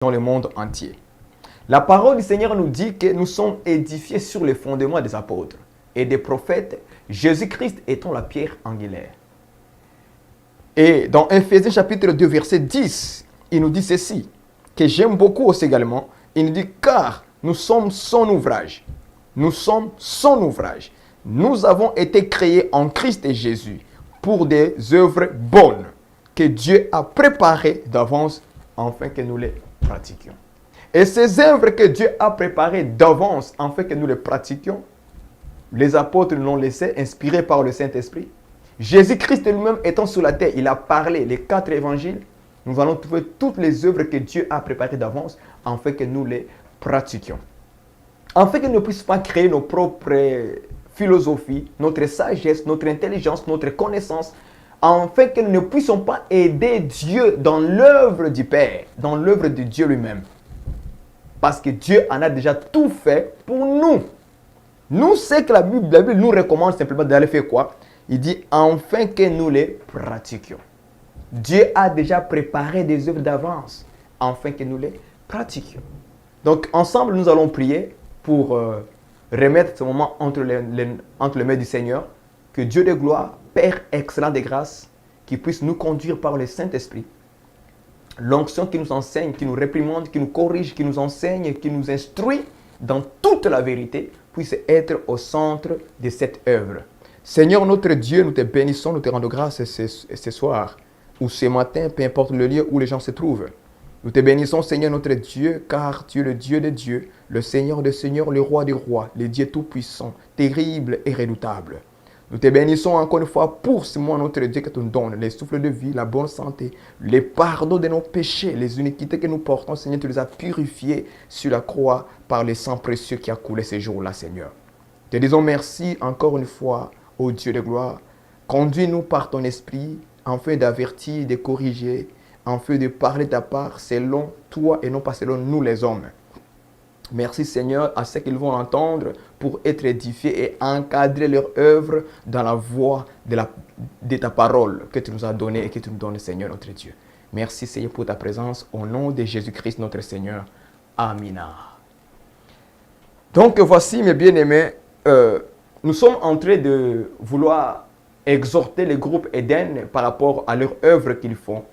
dans le monde entier. La parole du Seigneur nous dit que nous sommes édifiés sur les fondements des apôtres et des prophètes, Jésus-Christ étant la pierre angulaire. Et dans Ephésiens chapitre 2, verset 10, il nous dit ceci, que j'aime beaucoup aussi également. Il nous dit, car nous sommes son ouvrage. Nous sommes son ouvrage. Nous avons été créés en Christ et Jésus pour des œuvres bonnes que Dieu a préparées d'avance afin que nous les pratiquions. Et ces œuvres que Dieu a préparées d'avance afin que nous les pratiquions, les apôtres nous l'ont laissé, inspirés par le Saint-Esprit. Jésus-Christ lui-même étant sur la terre, il a parlé les 4 évangiles. Nous allons trouver toutes les œuvres que Dieu a préparées d'avance afin que nous les pratiquions. Afin que nous ne puissions pas créer nos propres philosophies, notre sagesse, notre intelligence, notre connaissance, afin que nous ne puissions pas aider Dieu dans l'œuvre du Père, dans l'œuvre de Dieu lui-même. Parce que Dieu en a déjà tout fait pour nous. Nous, c'est que la Bible nous recommande simplement d'aller faire quoi? Il dit, afin que nous les pratiquions. Dieu a déjà préparé des œuvres d'avance, afin que nous les pratiquions. Donc, ensemble, nous allons prier pour remettre ce moment entre les mains du Seigneur. Que Dieu de gloire, Père excellent de grâce, qui puisse nous conduire par le Saint-Esprit. L'onction qui nous enseigne, qui nous réprimande, qui nous corrige, qui nous enseigne, qui nous instruit dans toute la vérité, puisse être au centre de cette œuvre. Seigneur notre Dieu, nous te bénissons, nous te rendons grâce ce soir ou ce matin, peu importe le lieu où les gens se trouvent. Nous te bénissons, Seigneur notre Dieu, car tu es le Dieu des dieux, le Seigneur des seigneurs, le roi des rois, le Dieu tout-puissant, terrible et redoutable. Nous te bénissons encore une fois pour ce mois, notre Dieu, que tu nous donnes les souffles de vie, la bonne santé, les pardons de nos péchés, les iniquités que nous portons, Seigneur, tu les as purifiés sur la croix par le sang précieux qui a coulé ces jours-là, Seigneur. Te disons merci encore une fois, ô Dieu de gloire. Conduis-nous par ton esprit, afin d'avertir, de corriger, afin de parler ta part selon toi et non pas selon nous les hommes. Merci Seigneur à ceux qu'ils vont entendre pour être édifiés et encadrer leur œuvre dans la voie de ta parole que tu nous as donnée et que tu nous donnes, Seigneur notre Dieu. Merci Seigneur pour ta présence au nom de Jésus-Christ notre Seigneur. Amina. Donc voici mes bien-aimés, nous sommes en train de vouloir exhorter le groupe Eden par rapport à leur œuvre qu'ils font.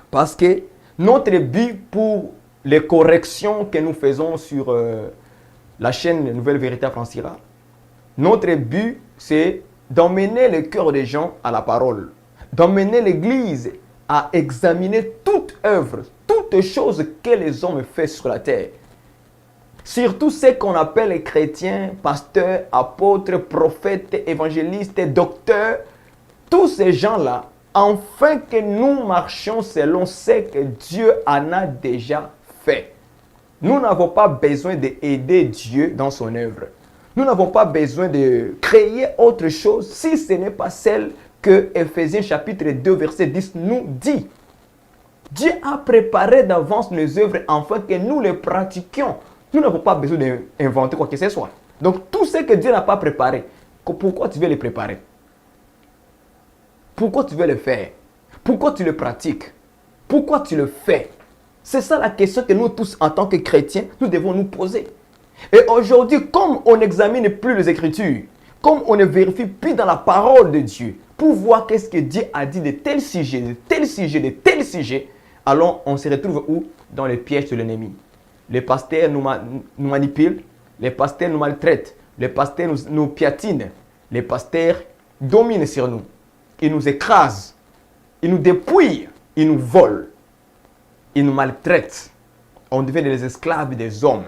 Parce que notre but pour les corrections que nous faisons sur la chaîne Nouvelle Vérité Francira, notre but, c'est d'emmener le cœur des gens à la parole, d'emmener l'Église à examiner toute œuvre, toutes choses que les hommes font sur la terre. Surtout ceux qu'on appelle les chrétiens, pasteurs, apôtres, prophètes, évangélistes, docteurs, tous ces gens-là, afin que nous marchions selon ce que Dieu en a déjà fait. Nous n'avons pas besoin d'aider Dieu dans son œuvre. Nous n'avons pas besoin de créer autre chose si ce n'est pas celle que Ephésiens chapitre 2 verset 10 nous dit. Dieu a préparé d'avance nos œuvres afin que nous les pratiquions. Nous n'avons pas besoin d'inventer quoi que ce soit. Donc tout ce que Dieu n'a pas préparé, pourquoi tu veux les préparer? Pourquoi tu veux le faire? Pourquoi tu le pratiques? Pourquoi tu le fais? C'est ça la question que nous tous, en tant que chrétiens, nous devons nous poser. Et aujourd'hui, comme on n'examine plus les Écritures, comme on ne vérifie plus dans la parole de Dieu, pour voir qu'est-ce que Dieu a dit de tel sujet, de tel sujet, de tel sujet, alors on se retrouve où? Dans les pièges de l'ennemi. Les pasteurs nous manipulent, les pasteurs nous maltraitent, les pasteurs nous piétinent, les pasteurs dominent sur nous. Ils nous écrasent, ils nous dépouillent, ils nous volent, ils nous maltraitent. On devient des esclaves des hommes.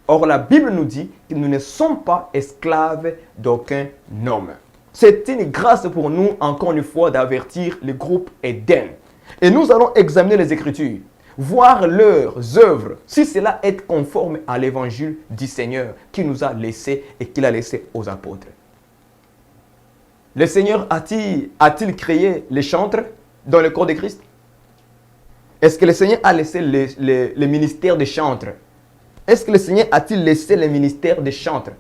Or, la Bible nous dit que nous ne sommes pas esclaves d'aucun homme. C'est une grâce pour nous, encore une fois, d'avertir le groupe Eden. Et nous allons examiner les Écritures, voir leurs œuvres, si cela est conforme à l'évangile du Seigneur qui nous a laissé et qu'il a laissé aux apôtres. Le Seigneur a-t-il créé les chantres dans le corps de Christ? Est-ce que le Seigneur a laissé le ministère des chantres? Est-ce que le Seigneur a-t-il laissé le ministère des chantres?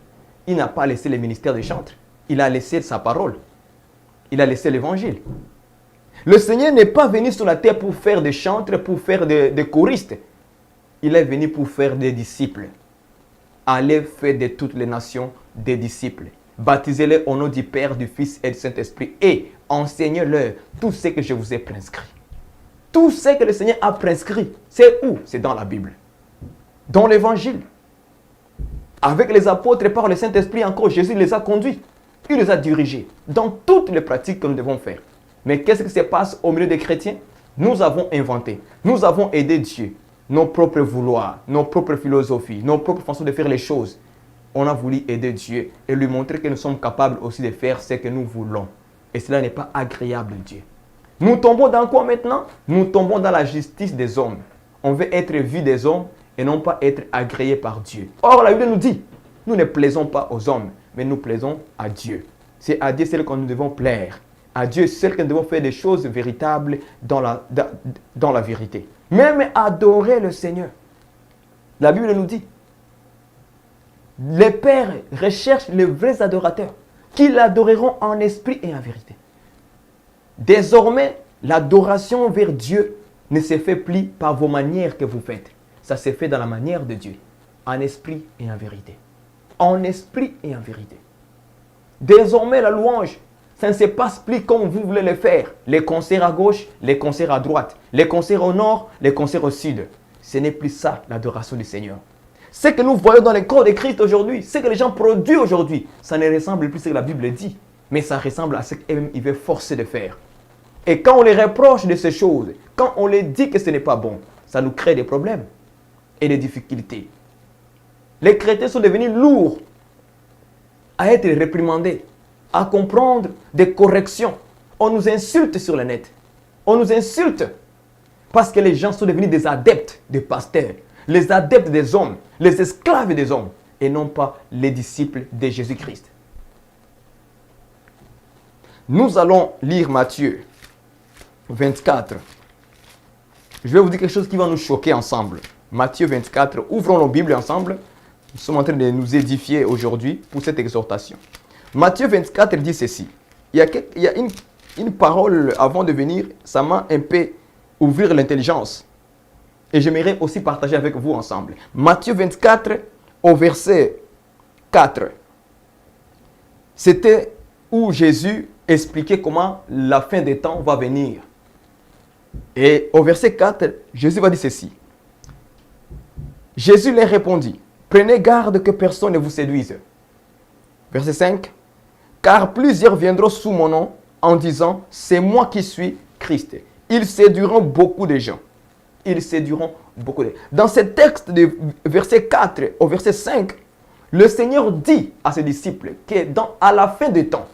Il n'a pas laissé le ministère des chantres. Il a laissé sa parole. Il a laissé l'évangile. Le Seigneur n'est pas venu sur la terre pour faire des chantres, pour faire des choristes. il est venu pour faire des disciples. Allez faire de toutes les nations des disciples. Baptisez-les au nom du Père, du Fils et du Saint-Esprit. Et enseignez-leur tout ce que je vous ai prescrit. Tout ce que le Seigneur a prescrit, c'est où? C'est dans la Bible. Dans l'Évangile. Avec les apôtres et par le Saint-Esprit encore, Jésus les a conduits. Il les a dirigés dans toutes les pratiques que nous devons faire. Mais qu'est-ce qui se passe au milieu des chrétiens? Nous avons inventé, nous avons aidé Dieu. Nos propres vouloirs, nos propres philosophies, nos propres façons de faire les choses. On a voulu aider Dieu et lui montrer que nous sommes capables aussi de faire ce que nous voulons. Et cela n'est pas agréable à Dieu. Nous tombons dans quoi maintenant? Nous tombons dans la justice des hommes. On veut être vu des hommes et non pas être agréé par Dieu. Or, la Bible nous dit, nous ne plaisons pas aux hommes, mais nous plaisons à Dieu. C'est à Dieu seul que nous devons plaire. À Dieu seul que nous devons faire des choses véritables dans la vérité. Même adorer le Seigneur. La Bible nous dit, les pères recherchent les vrais adorateurs qui l'adoreront en esprit et en vérité. Désormais, l'adoration vers Dieu ne se fait plus par vos manières que vous faites. Ça se fait dans la manière de Dieu, en esprit et en vérité. En esprit et en vérité. Désormais, la louange, ça ne se passe plus comme vous voulez le faire. Les concerts à gauche, les concerts à droite, les concerts au nord, les concerts au sud. Ce n'est plus ça, l'adoration du Seigneur. Ce que nous voyons dans le corps de Christ aujourd'hui, ce que les gens produisent aujourd'hui, ça ne ressemble plus à ce que la Bible dit, mais ça ressemble à ce qu'ils veulent forcer de faire. Et quand on les reproche de ces choses, quand on les dit que ce n'est pas bon, ça nous crée des problèmes et des difficultés. Les chrétiens sont devenus lourds à être réprimandés, à comprendre des corrections. On nous insulte sur le net. On nous insulte parce que les gens sont devenus des adeptes des pasteurs, les adeptes des hommes, les esclaves des hommes, et non pas les disciples de Jésus-Christ. Nous allons lire Matthieu 24. Je vais vous dire quelque chose qui va nous choquer ensemble. Matthieu 24, ouvrons nos Bibles ensemble. Nous sommes en train de nous édifier aujourd'hui pour cette exhortation. Matthieu 24 dit ceci. Il y a une parole avant de venir, ça m'a un peu ouvert l'intelligence. Et j'aimerais aussi partager avec vous ensemble. Matthieu 24 au verset 4. C'était où Jésus expliquait comment la fin des temps va venir. Et au verset 4, Jésus va dire ceci. Jésus leur répondit, prenez garde que personne ne vous séduise. Verset 5. Car plusieurs viendront sous mon nom en disant, c'est moi qui suis Christ. Ils séduiront beaucoup de gens. Ils séduiront beaucoup de gens. Dans ce texte de verset 4 au verset 5, le Seigneur dit à ses disciples qu'à la fin des temps,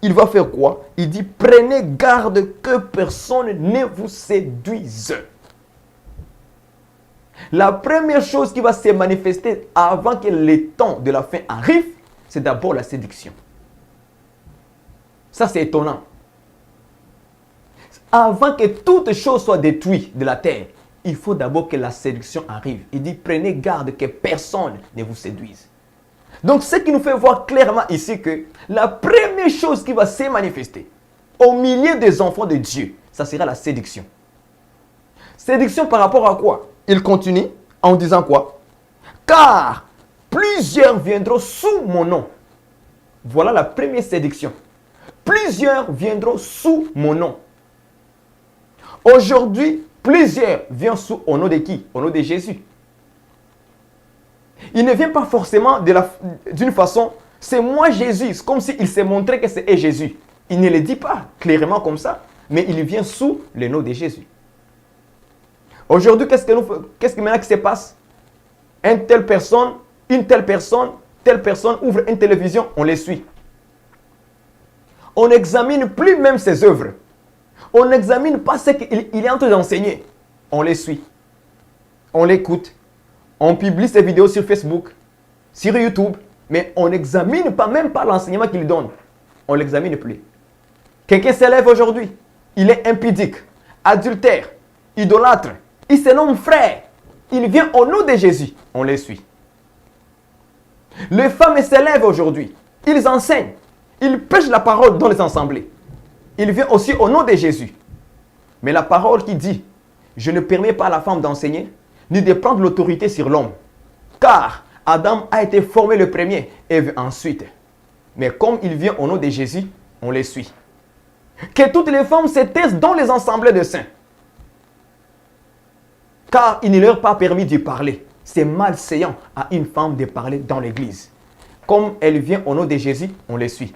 il va faire quoi? Il dit, prenez garde que personne ne vous séduise. La première chose qui va se manifester avant que les temps de la fin arrivent, c'est d'abord la séduction. Ça, c'est étonnant. Avant que toute chose soit détruite de la terre, il faut d'abord que la séduction arrive. Il dit, prenez garde que personne ne vous séduise. Donc, ce qui nous fait voir clairement ici que la première chose qui va se manifester au milieu des enfants de Dieu, ça sera la séduction. Séduction par rapport à quoi? Il continue en disant quoi? Car plusieurs viendront sous mon nom. Voilà la première séduction. Plusieurs viendront sous mon nom. Aujourd'hui, plusieurs viennent au nom de qui? Au nom de Jésus. Il ne vient pas forcément d'une façon, c'est moi Jésus, c'est comme s'il s'est montré que c'est Jésus. Il ne le dit pas clairement comme ça, mais il vient sous le nom de Jésus. Aujourd'hui, qu'est-ce que maintenant qui se passe? Une telle personne ouvre une télévision, on les suit. On n'examine plus même ses œuvres. On n'examine pas ce qu'il est en train d'enseigner. On les suit. On l'écoute. On publie ses vidéos sur Facebook, sur YouTube, mais on n'examine pas, même pas l'enseignement qu'il donne. On ne l'examine plus. Quelqu'un s'élève aujourd'hui, il est impudique, adultère, idolâtre, il se nomme frère, il vient au nom de Jésus, on les suit. Les femmes s'élèvent aujourd'hui, ils enseignent, ils prêchent la parole dans les assemblées. Il vient aussi au nom de Jésus. Mais la parole qui dit, je ne permets pas à la femme d'enseigner, ni de prendre l'autorité sur l'homme. Car Adam a été formé le premier, Ève ensuite. Mais comme il vient au nom de Jésus, on les suit. Que toutes les femmes se taisent dans les assemblées de saints. Car il ne leur est pas permis de parler. C'est malséant à une femme de parler dans l'église. Comme elle vient au nom de Jésus, on les suit.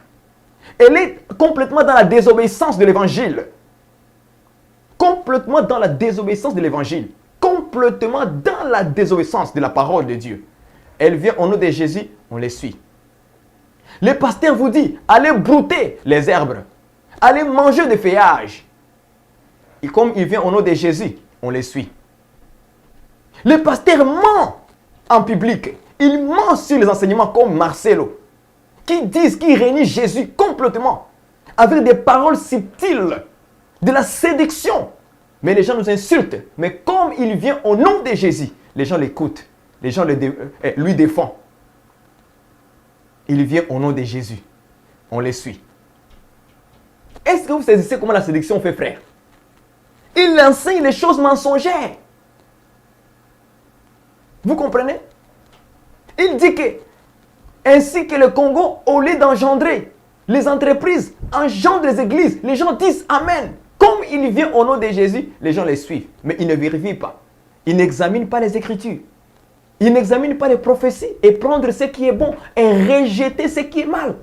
Elle est complètement dans la désobéissance de l'évangile. Complètement dans la désobéissance de l'évangile. Complètement dans la désobéissance de la parole de Dieu. Elle vient au nom de Jésus, on les suit. Le pasteur vous dit, allez brouter les herbes. Allez manger des feuillages. Et comme il vient au nom de Jésus, on les suit. Le pasteur ment en public. Il ment sur les enseignements comme Marcelo, qui disent qu'il réunit Jésus complètement, avec des paroles subtiles, de la séduction. Mais les gens nous insultent. Mais comme il vient au nom de Jésus, les gens l'écoutent. Les gens lui défendent. Il vient au nom de Jésus. On les suit. Est-ce que vous saisissez comment la séduction fait, frère? Il enseigne les choses mensongères. Vous comprenez? Il dit que, ainsi que le Congo, au lieu d'engendrer les entreprises, engendre les églises. Les gens disent Amen. Comme il vient au nom de Jésus, les gens les suivent. Mais ils ne vérifient pas. Ils n'examinent pas les Écritures. Ils n'examinent pas les prophéties et prendre ce qui est bon et rejeter ce qui est mal.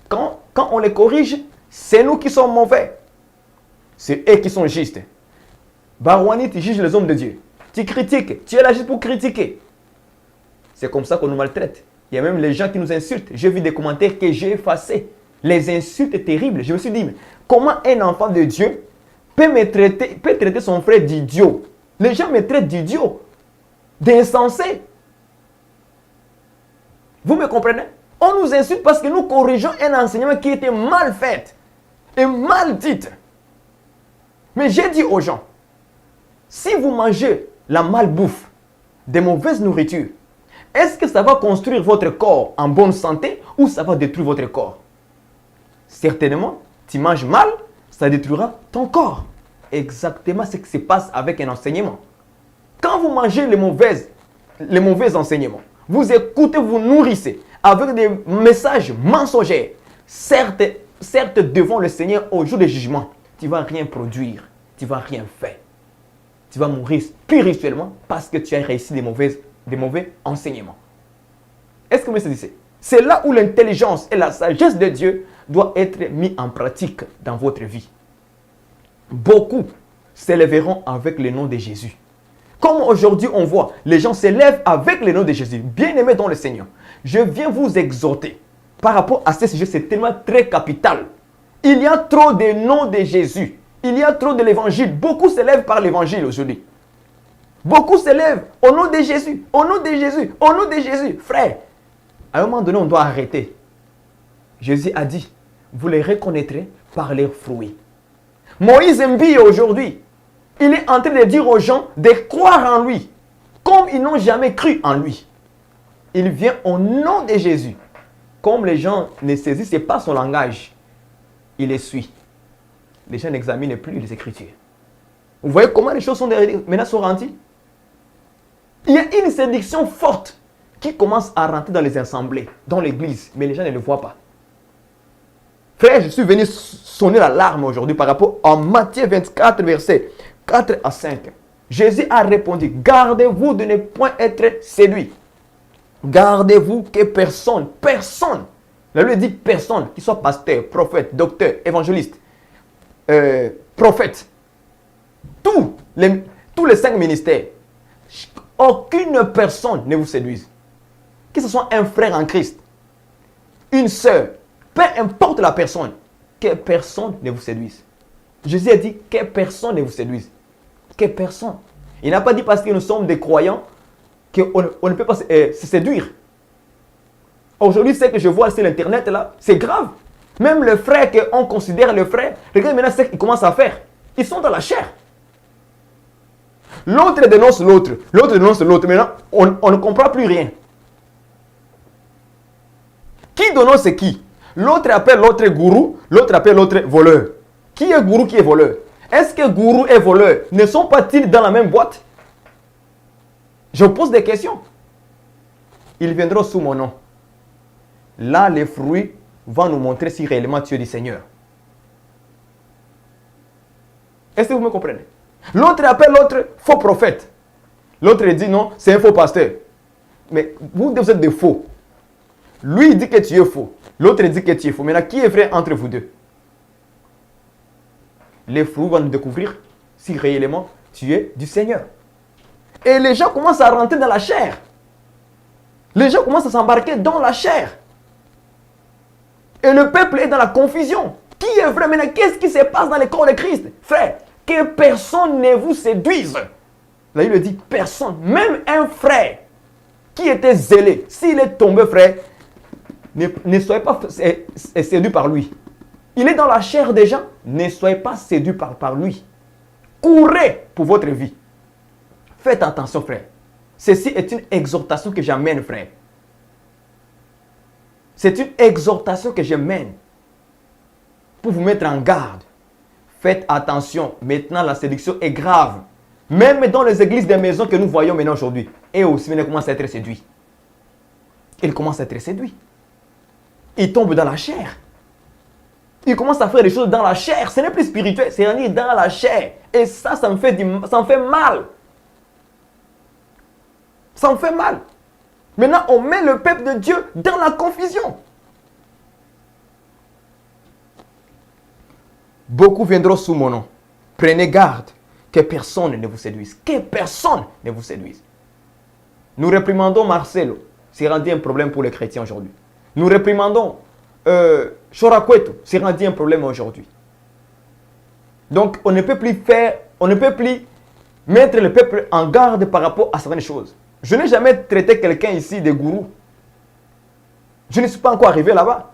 Quand on les corrige, c'est nous qui sommes mauvais. C'est eux qui sont justes. Barouani, tu juges les hommes de Dieu. Tu critiques. Tu es là juste pour critiquer. C'est comme ça qu'on nous maltraite. Il y a même les gens qui nous insultent. J'ai vu des commentaires que j'ai effacés. Les insultes terribles. Je me suis dit, mais comment un enfant de Dieu peut traiter son frère d'idiot? Les gens me traitent d'idiot, d'insensé. Vous me comprenez? On nous insulte parce que nous corrigeons un enseignement qui était mal fait et mal dit. Mais j'ai dit aux gens, si vous mangez la malbouffe, des mauvaises nourritures, est-ce que ça va construire votre corps en bonne santé ou ça va détruire votre corps? Certainement, tu manges mal, ça détruira ton corps. Exactement ce qui se passe avec un enseignement. Quand vous mangez les mauvais enseignements, vous écoutez, vous nourrissez avec des messages mensongers. Certes, devant le Seigneur au jour du jugement, tu ne vas rien produire, tu ne vas rien faire. Tu vas mourir spirituellement parce que tu as réussi des mauvais enseignements. Est-ce que vous me saisissez? C'est là où l'intelligence et la sagesse de Dieu doivent être mis en pratique dans votre vie. Beaucoup s'élèveront avec le nom de Jésus. Comme aujourd'hui on voit, les gens s'élèvent avec le nom de Jésus. Bien-aimés dans le Seigneur, je viens vous exhorter par rapport à ce sujet, c'est tellement très capital. Il y a trop de noms de Jésus. Il y a trop de l'évangile. Beaucoup s'élèvent par l'évangile aujourd'hui. Beaucoup s'élèvent au nom de Jésus, au nom de Jésus, au nom de Jésus. Frère, à un moment donné, on doit arrêter. Jésus a dit, vous les reconnaîtrez par leurs fruits. Moïse Mbille aujourd'hui, il est en train de dire aux gens de croire en lui, comme ils n'ont jamais cru en lui. Il vient au nom de Jésus. Comme les gens ne saisissent pas son langage, il les suit. Les gens n'examinent plus les Écritures. Vous voyez comment les choses sont maintenant sont rendues? Il y a une séduction forte qui commence à rentrer dans les assemblées, dans l'église, mais les gens ne le voient pas. Frère, je suis venu sonner l'alarme aujourd'hui par rapport à Matthieu 24, versets 4 à 5. Jésus a répondu, gardez-vous de ne point être séduit. Gardez-vous que personne, la Bible dit personne, qui soit pasteur, prophète, docteur, évangéliste, prophète, tous les 5 ministères, aucune personne ne vous séduise. Que ce soit un frère en Christ, une sœur, peu importe la personne, que personne ne vous séduise. Jésus a dit que personne ne vous séduise. Que personne. Il n'a pas dit parce que nous sommes des croyants qu'on ne peut pas se séduire. Aujourd'hui, ce que je vois sur l'internet là, c'est grave. Même les frères qu'on considère les frères, regardez maintenant ce qu'ils commencent à faire. Ils sont dans la chair. L'autre dénonce l'autre. L'autre dénonce l'autre. Maintenant, on ne comprend plus rien. Qui dénonce qui? L'autre appelle l'autre gourou, l'autre appelle l'autre voleur. Qui est gourou, qui est voleur? Est-ce que gourou et voleur ne sont pas-ils dans la même boîte? Je pose des questions. Ils viendront sous mon nom. Là, les fruits vont nous montrer si réellement tu es du Seigneur. Est-ce que vous me comprenez? L'autre appelle l'autre faux prophète. L'autre dit non, c'est un faux pasteur. Mais vous êtes des faux. Lui, il dit que tu es faux. L'autre dit que tu es faux. Maintenant, qui est vrai entre vous deux? Les fruits vont nous découvrir si réellement tu es du Seigneur. Et les gens commencent à rentrer dans la chair. Les gens commencent à s'embarquer dans la chair. Et le peuple est dans la confusion. Qui est vrai maintenant? Qu'est-ce qui se passe dans le corps de Christ? Frère, que personne ne vous séduise. Là, il le dit, personne. Même un frère qui était zélé, s'il est tombé, frère, ne soyez pas séduit par lui. Il est dans la chair des gens, ne soyez pas séduit par lui. Courez pour votre vie. Faites attention, frère. Ceci est une exhortation que j'amène, frère. C'est une exhortation que je mène pour vous mettre en garde. Faites attention. Maintenant, la séduction est grave. Même dans les églises des maisons que nous voyons maintenant aujourd'hui. Et aussi, ils commencent à être séduits. Ils commencent à être séduits. Ils tombent dans la chair. Ils commencent à faire des choses dans la chair. Ce n'est plus spirituel, c'est dans la chair. Et ça me fait mal. Ça me fait mal. Maintenant, on met le peuple de Dieu dans la confusion. Beaucoup viendront sous mon nom. Prenez garde que personne ne vous séduise. Que personne ne vous séduise. Nous réprimandons Marcelo. C'est rendu un problème pour les chrétiens aujourd'hui. Nous réprimandons Chorakweto. C'est rendu un problème aujourd'hui. Donc, on ne peut plus mettre le peuple en garde par rapport à certaines choses. Je n'ai jamais traité quelqu'un ici de gourou. Je ne suis pas encore arrivé là-bas.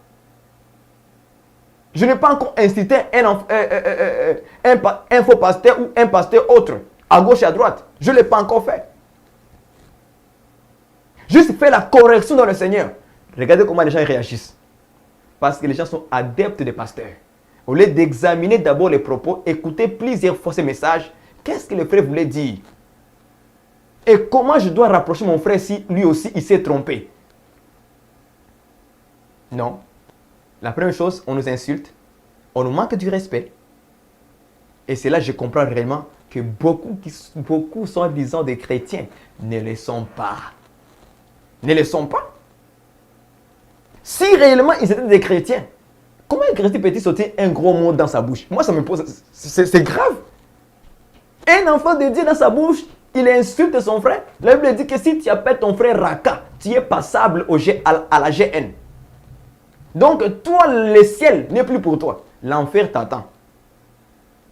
Je n'ai pas encore incité un faux pasteur ou un pasteur autre, à gauche et à droite. Je ne l'ai pas encore fait. Juste faire la correction dans le Seigneur. Regardez comment les gens réagissent. Parce que les gens sont adeptes des pasteurs. Au lieu d'examiner d'abord les propos, écouter plusieurs fois ces messages, qu'est-ce que le frère voulait dire? Et comment je dois rapprocher mon frère si lui aussi il s'est trompé? Non. La première chose, on nous insulte, on nous manque du respect. Et c'est là que je comprends réellement que beaucoup soi-disant des chrétiens ne le sont pas. Ne le sont pas. Si réellement ils étaient des chrétiens, comment un chrétien peut-il sortir un gros mot dans sa bouche? Moi, ça me pose... C'est grave. Un enfant de Dieu dans sa bouche, il insulte son frère. La Bible dit que si tu appelles ton frère Raka, tu es passable à la GN. Donc, toi, le ciel n'est plus pour toi. L'enfer t'attend.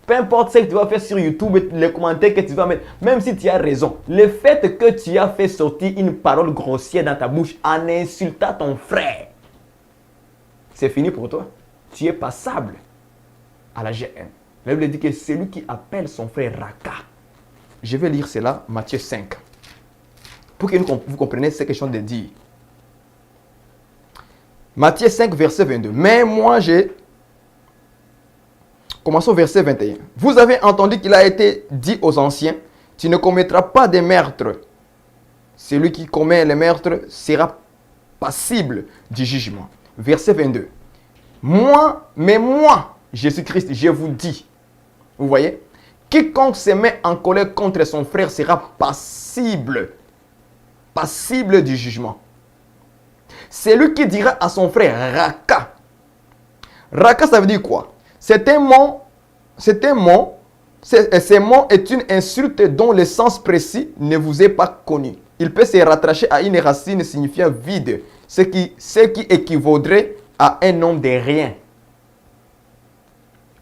Peu importe ce que tu vas faire sur YouTube, les commentaires que tu vas mettre, même si tu as raison, le fait que tu as fait sortir une parole grossière dans ta bouche en insultant ton frère, c'est fini pour toi. Tu es passable à la GN. La Bible dit que c'est lui qui appelle son frère Raka. Je vais lire cela, Matthieu 5. Pour que vous compreniez ce que je suis en train de dire. Matthieu 5, verset 22. Mais moi, commençons au verset 21. Vous avez entendu qu'il a été dit aux anciens, tu ne commettras pas de meurtre. Celui qui commet le meurtre sera passible du jugement. Verset 22. Moi, Jésus-Christ, je vous dis, vous voyez, quiconque se met en colère contre son frère sera passible du jugement. Celui qui dira à son frère Raka. Raka, ça veut dire quoi? Ce mot est une insulte dont le sens précis ne vous est pas connu. Il peut se rattacher à une racine signifiant vide, ce qui équivaudrait à un nom de rien.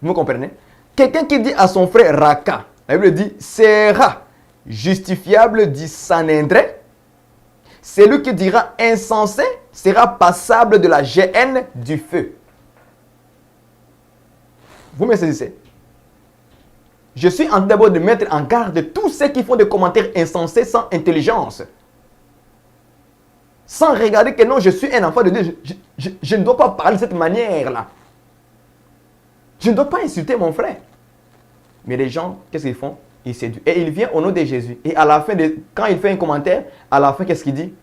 Vous comprenez? Quelqu'un qui dit à son frère Raka, la Bible dit sera justifiable du Sanhédrin. Celui qui dira insensé sera passable de la géhenne du feu. Vous me saisissez? Je suis en train d'abord de mettre en garde tous ceux qui font des commentaires insensés sans intelligence. Sans regarder que non, je suis un enfant de Dieu. Je ne dois pas parler de cette manière-là. Je ne dois pas insulter mon frère. Mais les gens, qu'est-ce qu'ils font? Il séduit. Et il vient au nom de Jésus. Et à la fin, quand il fait un commentaire, à la fin, qu'est-ce qu'il dit?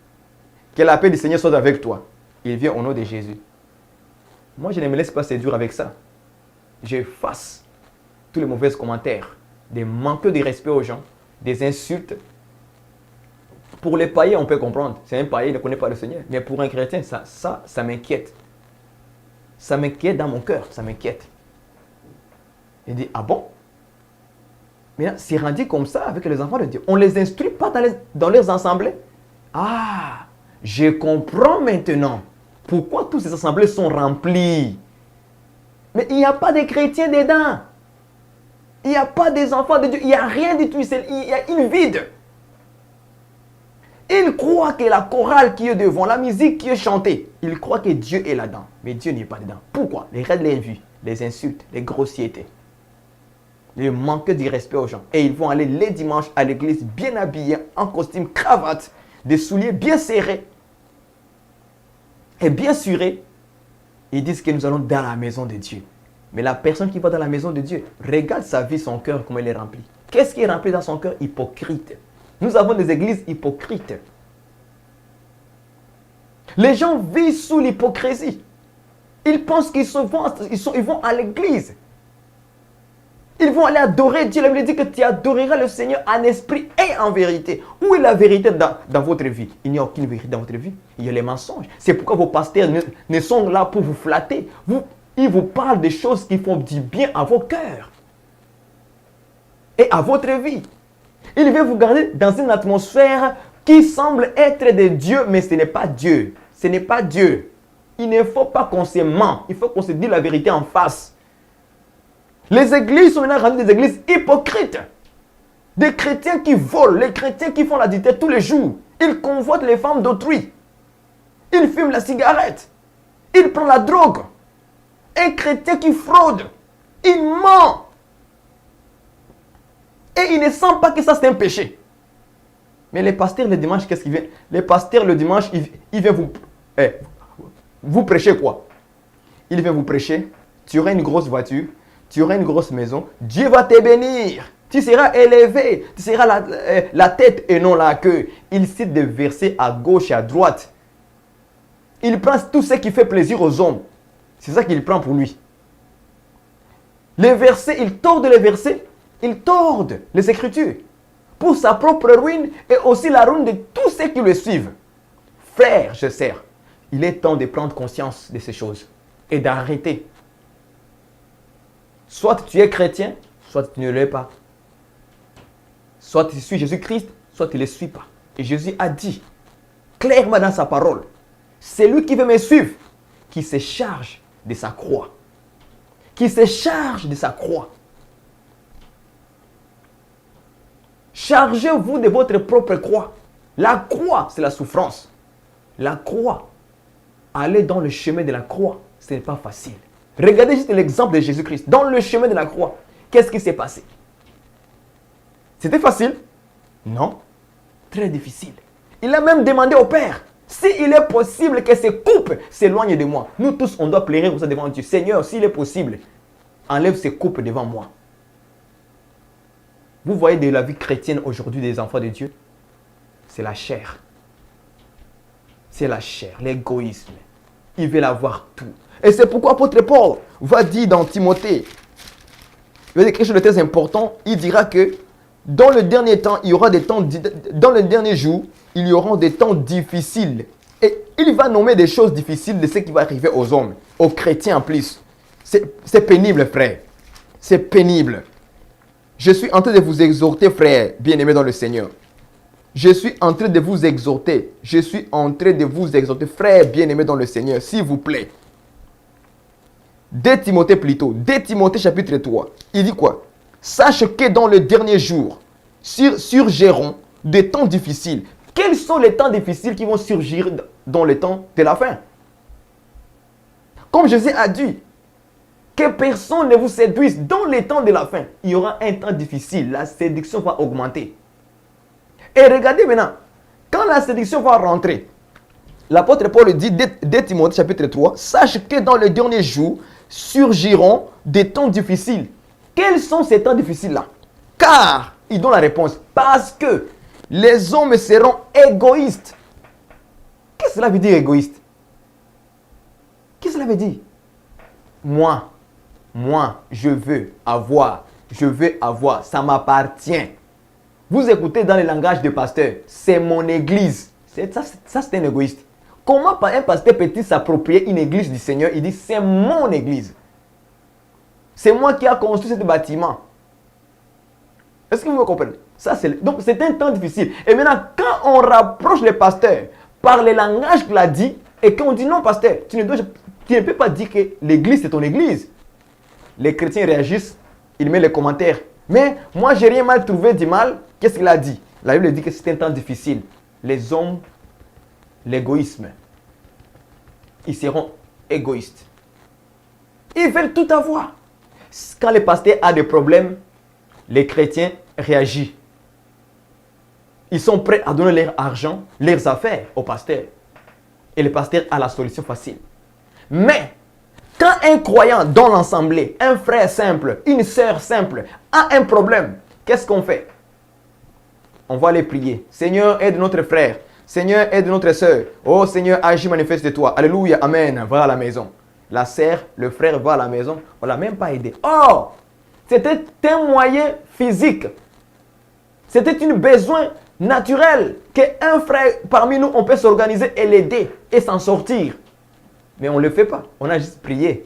Que la paix du Seigneur soit avec toi. Il vient au nom de Jésus. Moi, je ne me laisse pas séduire avec ça. J'efface tous les mauvais commentaires, des manques de respect aux gens, des insultes. Pour les païens, on peut comprendre. C'est un païen, il ne connaît pas le Seigneur. Mais pour un chrétien, ça m'inquiète. Ça m'inquiète dans mon cœur, ça m'inquiète. Il dit, ah bon? Mais c'est rendu comme ça avec les enfants de Dieu. On ne les instruit pas dans leurs assemblées. Ah, je comprends maintenant pourquoi toutes ces assemblées sont remplies. Mais il n'y a pas de chrétiens dedans. Il n'y a pas des enfants de Dieu. Il n'y a rien du tout. Il y a une vide. Ils croient que la chorale qui est devant, la musique qui est chantée, ils croient que Dieu est là-dedans. Mais Dieu n'est pas dedans. Pourquoi? Les règles invies, les insultes, les grossièretés, le manque de respect aux gens. Et ils vont aller les dimanches à l'église bien habillés, en costume, cravate, des souliers bien serrés et bien surés. Ils disent que nous allons dans la maison de Dieu. Mais la personne qui va dans la maison de Dieu, regarde sa vie, son cœur, comment il est rempli. Qu'est-ce qui est rempli dans son cœur? Hypocrite. Nous avons des églises hypocrites. Les gens vivent sous l'hypocrisie. Ils pensent qu'ils vont à l'église. Ils vont aller adorer Dieu. La Bible dit que tu adoreras le Seigneur en esprit et en vérité. Où est la vérité dans votre vie? Il n'y a aucune vérité dans votre vie. Il y a les mensonges. C'est pourquoi vos pasteurs ne sont là pour vous flatter. Ils vous parlent des choses qui font du bien à vos cœurs et à votre vie. Il veut vous garder dans une atmosphère qui semble être de Dieu, mais ce n'est pas Dieu. Ce n'est pas Dieu. Il ne faut pas qu'on se ment. Il faut qu'on se dise la vérité en face. Les églises sont maintenant rendues des églises hypocrites. Des chrétiens qui volent, les chrétiens qui font la dictature tous les jours. Ils convoitent les femmes d'autrui. Ils fument la cigarette. Ils prennent la drogue. Un chrétien qui fraude. Il ment. Et il ne sent pas que ça c'est un péché. Mais les pasteurs le dimanche, qu'est-ce qu'ils viennent? Les pasteurs le dimanche, ils viennent vous prêcher quoi? Il vient vous prêcher. Tu auras une grosse voiture. Tu auras une grosse maison. Dieu va te bénir. Tu seras élevé. Tu seras la tête et non la queue. Il cite des versets à gauche et à droite. Il prend tout ce qui fait plaisir aux hommes. C'est ça qu'il prend pour lui. Les versets, il tord les versets. Il tord les Écritures pour sa propre ruine et aussi la ruine de tous ceux qui le suivent. Frère, je sers. Il est temps de prendre conscience de ces choses et d'arrêter. Soit tu es chrétien, soit tu ne l'es pas. Soit tu suis Jésus-Christ, soit tu ne le suis pas. Et Jésus a dit clairement dans sa parole, c'est lui qui veut me suivre, qui se charge de sa croix. Qui se charge de sa croix. Chargez-vous de votre propre croix. La croix, c'est la souffrance. La croix, aller dans le chemin de la croix, ce n'est pas facile. Regardez juste l'exemple de Jésus-Christ. Dans le chemin de la croix, qu'est-ce qui s'est passé? C'était facile? Non. Très difficile. Il a même demandé au Père, s'il est possible que ces coupes s'éloignent de moi. Nous tous, on doit pleurer comme ça devant Dieu. Seigneur, s'il est possible, enlève ces coupes devant moi. Vous voyez de la vie chrétienne aujourd'hui des enfants de Dieu? C'est la chair. C'est la chair, l'égoïsme. Ils veulent avoir tout. Et c'est pourquoi l'apôtre Paul va dire dans Timothée, il va dire quelque chose de très important. Il dira que dans le dernier temps, il y aura des temps, dans le dernier jour, il y aura des temps difficiles. Et il va nommer des choses difficiles de ce qui va arriver aux hommes, aux chrétiens en plus. C'est pénible, frère. C'est pénible. Je suis en train de vous exhorter, frères, bien-aimés dans le Seigneur. Je suis en train de vous exhorter. Je suis en train de vous exhorter, frères, bien-aimés dans le Seigneur, s'il vous plaît. 2 Timothée plutôt. 2 Timothée chapitre 3. Il dit quoi? Sache que dans le dernier jour, surgiront des temps difficiles. Quels sont les temps difficiles qui vont surgir dans le temps de la fin? Comme Jésus a dit, que personne ne vous séduise dans les temps de la fin. Il y aura un temps difficile. La séduction va augmenter. Et regardez maintenant, quand la séduction va rentrer, l'apôtre Paul dit, 2 Timothée chapitre 3, sache que dans le dernier jour, surgiront des temps difficiles. Quels sont ces temps difficiles-là? Car Ils donnent la réponse. Parce que les hommes seront égoïstes. Qu'est-ce que cela veut dire égoïste? Qu'est-ce que cela veut dire? Moi, je veux avoir, ça m'appartient. Vous écoutez dans le langage de pasteur, c'est mon église. Ça c'est un égoïste. Comment un pasteur peut-il s'approprier une église du Seigneur? Il dit, c'est mon église. C'est moi qui ai construit ce bâtiment. Est-ce que vous me comprenez? Donc c'est un temps difficile. Et maintenant, quand on rapproche les pasteurs par le langage qu'il a dit, et qu'on dit non, pasteur, tu ne peux pas dire que l'église c'est ton église. Les chrétiens réagissent, ils mettent les commentaires. Mais moi, j'ai rien mal trouvé du mal. Qu'est-ce qu'il a dit? La Bible dit que c'est un temps difficile. Les hommes, l'égoïsme, ils seront égoïstes. Ils veulent tout avoir. Quand le pasteur a des problèmes, les chrétiens réagissent. Ils sont prêts à donner leur argent, leurs affaires au pasteur. Et le pasteur a la solution facile. Mais, quand un croyant dans l'assemblée, un frère simple, une sœur simple, a un problème, qu'est-ce qu'on fait? On va les prier. Seigneur, aide notre frère. Seigneur, aide notre sœur. Oh Seigneur, agis, manifeste de toi. Alléluia, amen. Va à la maison. La sœur, le frère va à la maison. On ne l'a même pas aidé. Oh, c'était un moyen physique. C'était un besoin naturel qu'un frère parmi nous, on peut s'organiser et l'aider et s'en sortir. Mais on ne le fait pas. On a juste prié.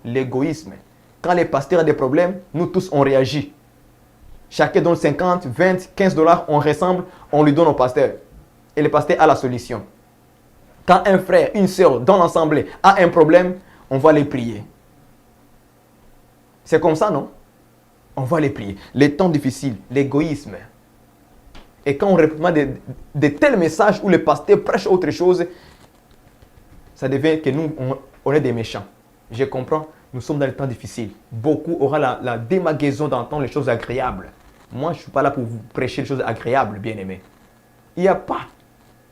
L'égoïsme. Quand les pasteurs ont des problèmes, nous tous, on réagit. Chacun donne 50, 20, 15 $, on rassemble, on lui donne au pasteur. Et le pasteur a la solution. Quand un frère, une sœur dans l'assemblée a un problème, on va les prier. C'est comme ça, non? On va les prier. Les temps difficiles, l'égoïsme. Et quand on répond de tels messages où le pasteur prêche autre chose, ça devient que nous, on est des méchants. Je comprends, nous sommes dans les temps difficiles. Beaucoup auront la démagaison d'entendre les choses agréables. Moi, je ne suis pas là pour vous prêcher les choses agréables, bien-aimés. Il n'y a pas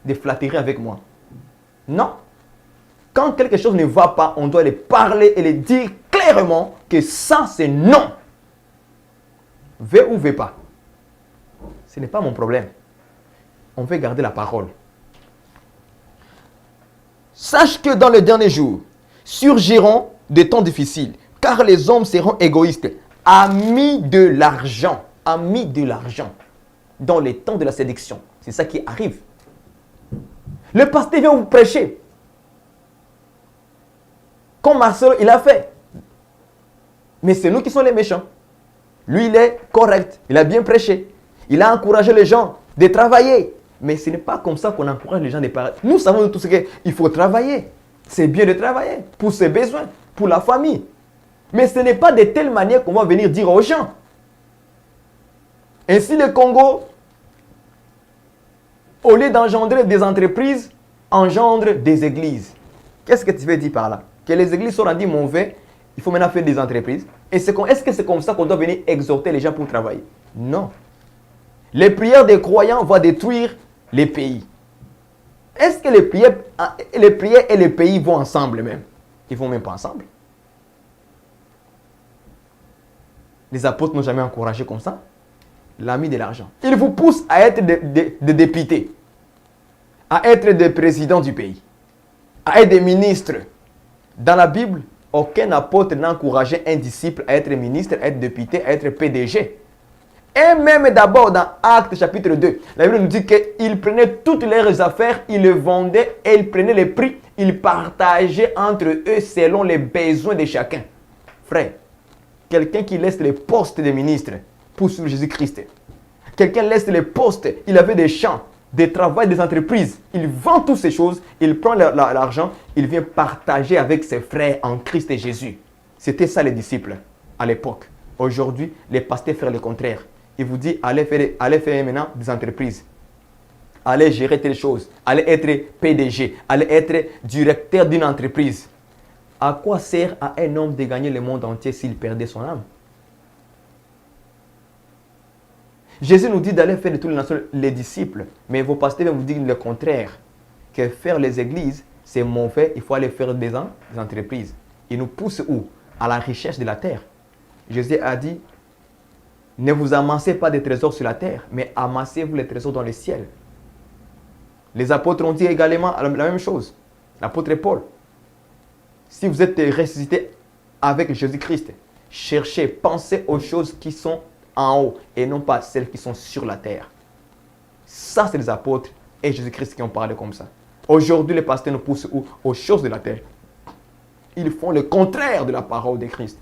de flatterie avec moi. Non. Quand quelque chose ne va pas, on doit les parler et les dire clairement que ça, c'est non. Veux ou veux pas. Ce n'est pas mon problème. On veut garder la parole. Sache que dans les derniers jours, surgiront des temps difficiles, car les hommes seront égoïstes, amis de l'argent. Amis de l'argent. Dans les temps de la séduction. C'est ça qui arrive. Le pasteur vient vous prêcher. Comme Marcelo, il a fait. Mais c'est nous qui sommes les méchants. Lui, il est correct. Il a bien prêché. Il a encouragé les gens de travailler. Mais ce n'est pas comme ça qu'on encourage les gens de travailler. Nous savons tout ce qu'il faut travailler. C'est bien de travailler pour ses besoins, pour la famille. Mais ce n'est pas de telle manière qu'on va venir dire aux gens. Ainsi, le Congo, au lieu d'engendrer des entreprises, engendre des églises. Qu'est-ce que tu veux dire par là? Que les églises sont rendues mauvaises, il faut maintenant faire des entreprises. Est-ce que c'est comme ça qu'on doit venir exhorter les gens pour travailler? Non. Les prières des croyants vont détruire les pays. Est-ce que les prières et les pays vont ensemble même? Ils ne vont même pas ensemble. Les apôtres n'ont jamais encouragé comme ça. L'ami de l'argent. Il vous pousse à être des députés, à être des présidents du pays, à être des ministres. Dans la Bible, aucun apôtre n'a encouragé un disciple à être ministre, à être député, à être PDG. Et même d'abord dans Actes chapitre 2, la Bible nous dit qu'ils prenaient toutes leurs affaires, ils les vendaient et ils prenaient les prix, ils partageaient entre eux selon les besoins de chacun. Frère, quelqu'un qui laisse les postes de ministre pour suivre Jésus-Christ. Quelqu'un laisse les postes, il avait des champs, des travaux, des entreprises. Il vend toutes ces choses, il prend l'argent, il vient partager avec ses frères en Christ et Jésus. C'était ça les disciples à l'époque. Aujourd'hui, les pasteurs font le contraire. Ils vous disent, allez faire maintenant des entreprises. Allez gérer telle chose. Allez être PDG. Allez être directeur d'une entreprise. À quoi sert à un homme de gagner le monde entier s'il perdait son âme? Jésus nous dit d'aller faire de toutes les nations les disciples. Mais vos pasteurs vont vous dire le contraire. Que faire les églises, c'est mauvais. Il faut aller faire des entreprises. Ils nous poussent où? À la richesse de la terre. Jésus a dit, Ne vous amassez pas des trésors sur la terre, mais amassez-vous les trésors dans le ciel. Les apôtres ont dit également la même chose. L'apôtre Paul. Si vous êtes ressuscité avec Jésus-Christ, cherchez, pensez aux choses qui sont en haut et non pas celles qui sont sur la terre. Ça, c'est les apôtres et Jésus-Christ qui ont parlé comme ça. Aujourd'hui, les pasteurs nous poussent aux choses de la terre. Ils font le contraire de la parole de Christ.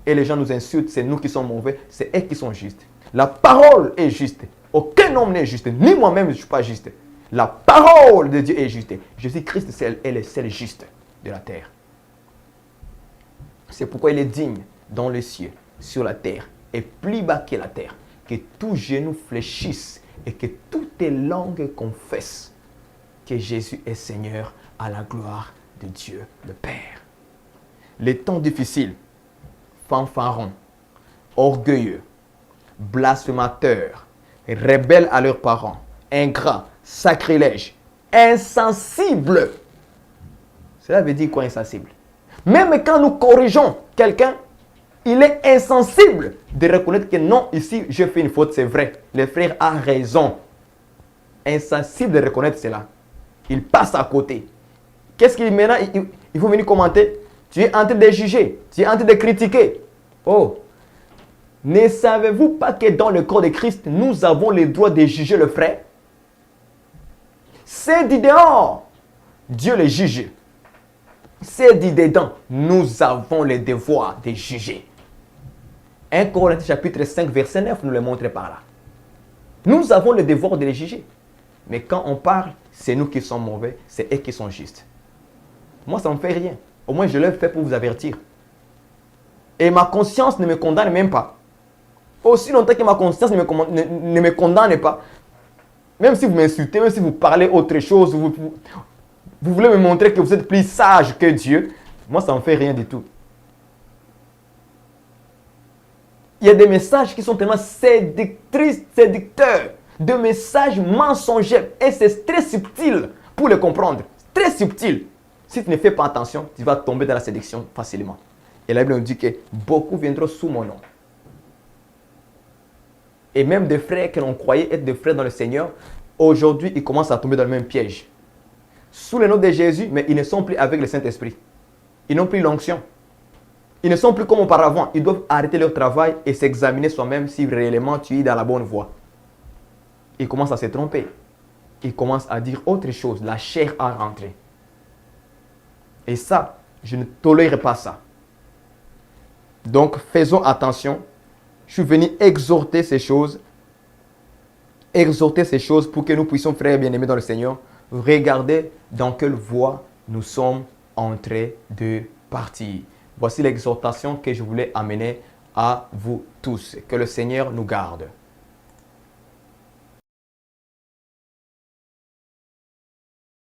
Et les gens nous insultent, c'est nous qui sommes mauvais, c'est eux qui sont justes. La parole est juste. Aucun homme n'est juste, ni moi-même je ne suis pas juste. La parole de Dieu est juste. Jésus-Christ est le seul juste de la terre. C'est pourquoi il est digne dans les cieux, sur la terre, et plus bas que la terre, que tout genou fléchisse et que toute langue confesse que Jésus est Seigneur à la gloire de Dieu le Père. Les temps difficiles, fanfarons, orgueilleux, blasphémateurs, rebelles à leurs parents, ingrats, sacrilèges, insensibles. Cela veut dire quoi insensible? Même quand nous corrigeons quelqu'un, il est insensible de reconnaître que non, ici, je fais une faute, c'est vrai. Le frère a raison. Insensible de reconnaître cela. Il passe à côté. Qu'est-ce qu'il maintenant? Il faut venir commenter. Tu es en train de juger. Tu es en train de critiquer. Oh, ne savez-vous pas que dans le corps de Christ, nous avons le droit de juger le frère? C'est dit dehors. Dieu le juge. C'est dit dedans. Nous avons le devoir de juger. 1 Corinthiens chapitre 5, verset 9 nous le montre par là. Nous avons le devoir de les juger. Mais quand on parle, c'est nous qui sommes mauvais, c'est eux qui sont justes. Moi, ça ne me fait rien. Au moins, je le fais pour vous avertir. Et ma conscience ne me condamne même pas. Aussi longtemps que ma conscience ne me condamne pas, même si vous m'insultez, même si vous parlez autre chose, vous voulez me montrer que vous êtes plus sage que Dieu, moi, ça ne me fait rien du tout. Il y a des messages qui sont tellement séducteurs, des messages mensongers. Et c'est très subtil pour les comprendre. Très subtil. Si tu ne fais pas attention, tu vas tomber dans la séduction facilement. Et la Bible nous dit que beaucoup viendront sous mon nom. Et même des frères que l'on croyait être des frères dans le Seigneur, aujourd'hui, ils commencent à tomber dans le même piège. Sous le nom de Jésus, mais ils ne sont plus avec le Saint-Esprit. Ils n'ont plus l'onction. Ils ne sont plus comme auparavant. Ils doivent arrêter leur travail et s'examiner soi-même si réellement tu es dans la bonne voie. Ils commencent à se tromper. Ils commencent à dire autre chose. La chair a rentré. Et ça, je ne tolérerai pas ça. Donc, faisons attention. Je suis venu exhorter ces choses. Exhorter ces choses pour que nous puissions, frères bien-aimés dans le Seigneur, regarder dans quelle voie nous sommes en train de partir. Voici l'exhortation que je voulais amener à vous tous. Que le Seigneur nous garde.